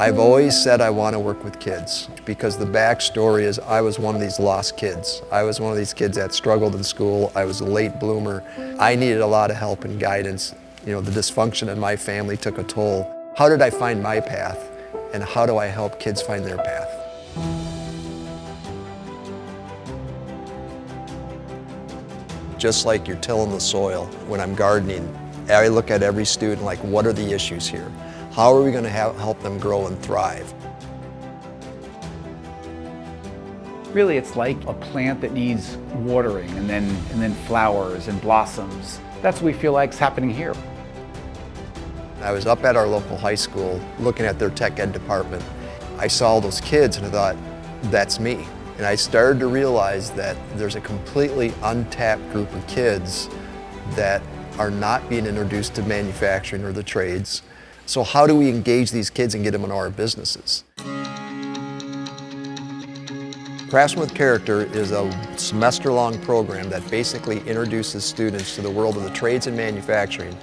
I've always said I want to work with kids because the backstory is I was one of these lost kids. I was one of these kids that struggled in school. I was a late bloomer. I needed a lot of help and guidance. You know, the dysfunction in my family took a toll. How did I find my path, and how do I help kids find their path? Just like you're tilling the soil, when I'm gardening, I look at every student like, what are the issues here? How are we going to help them grow and thrive? Really, it's like a plant that needs watering and then flowers and blossoms. That's what we feel like is happening here. I was up at our local high school looking at their tech ed department. I saw all those kids and I thought, that's me. And I started to realize that there's a completely untapped group of kids that are not being introduced to manufacturing or the trades. So how do we engage these kids and get them into our businesses? Craftsman with Character is a semester-long program that basically introduces students to the world of the trades and manufacturing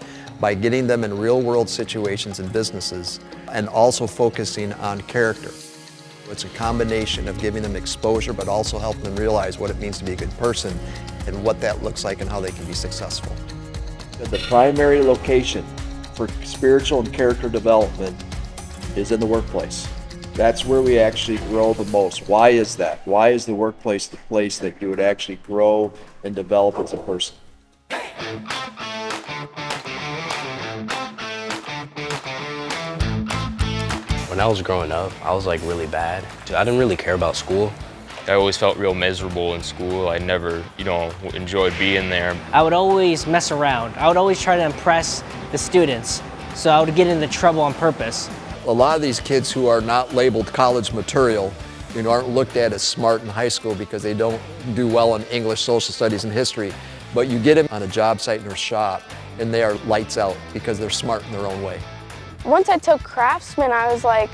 by getting them in real-world situations and businesses and also focusing on character. It's a combination of giving them exposure but also helping them realize what it means to be a good person and what that looks like and how they can be successful. The primary location for spiritual and character development is in the workplace. That's where we actually grow the most. Why is that? Why is the workplace the place that you would actually grow and develop as a person? When I was growing up, I was like really bad. I didn't really care about school. I always felt real miserable in school. I never, enjoyed being there. I would always mess around. I would always try to impress the students, so I would get into trouble on purpose. A lot of these kids who are not labeled college material, aren't looked at as smart in high school because they don't do well in English, social studies, and history. But you get them on a job site in their shop, and they are lights out because they're smart in their own way. Once I took Craftsman, I was like,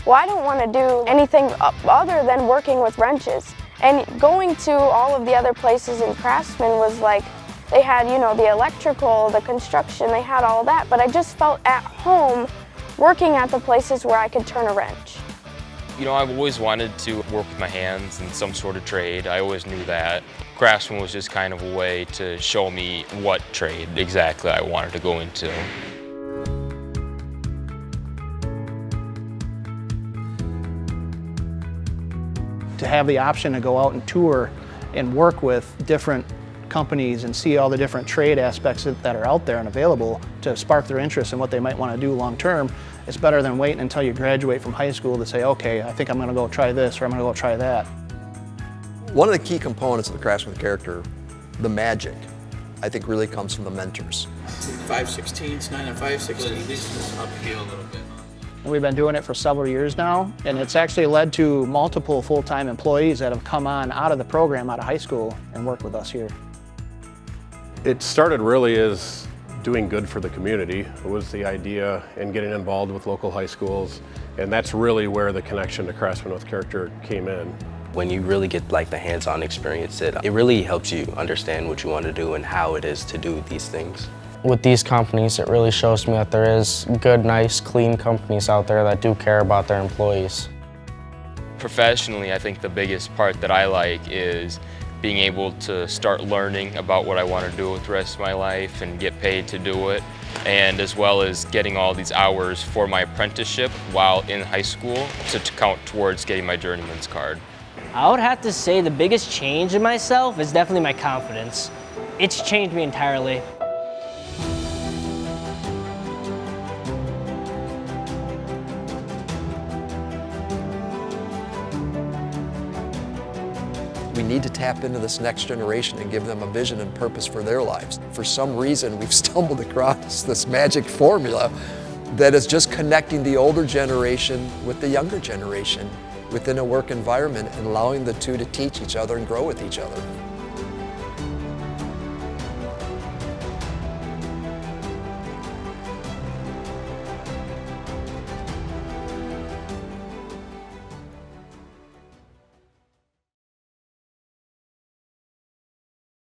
well, I don't want to do anything other than working with wrenches. And going to all of the other places in Craftsman was like, they had, the electrical, the construction, they had all that, but I just felt at home working at the places where I could turn a wrench. I've always wanted to work with my hands in some sort of trade. I always knew that. Craftsman was just kind of a way to show me what trade exactly I wanted to go into. To have the option to go out and tour and work with different companies and see all the different trade aspects that are out there and available to spark their interest in what they might want to do long term, it's better than waiting until you graduate from high school to say, okay, I think I'm going to go try this or I'm going to go try that. One of the key components of the Craftsman with Character, the magic, I think really comes from the mentors. 5/16, 9 and 5/16. This is uphill a little bit. We've been doing it for several years now, and it's actually led to multiple full-time employees that have come on out of the program, out of high school, and work with us here. It started really as doing good for the community. It was the idea and getting involved with local high schools, and that's really where the connection to Craftsman with Character came in. When you really get like the hands-on experience, it really helps you understand what you want to do and how it is to do these things. With these companies, it really shows me that there is good, nice, clean companies out there that do care about their employees. Professionally, I think the biggest part that I like is being able to start learning about what I want to do with the rest of my life and get paid to do it, and as well as getting all these hours for my apprenticeship while in high school to count towards getting my journeyman's card. I would have to say the biggest change in myself is definitely my confidence. It's changed me entirely. We need to tap into this next generation and give them a vision and purpose for their lives. For some reason, we've stumbled across this magic formula that is just connecting the older generation with the younger generation within a work environment and allowing the two to teach each other and grow with each other.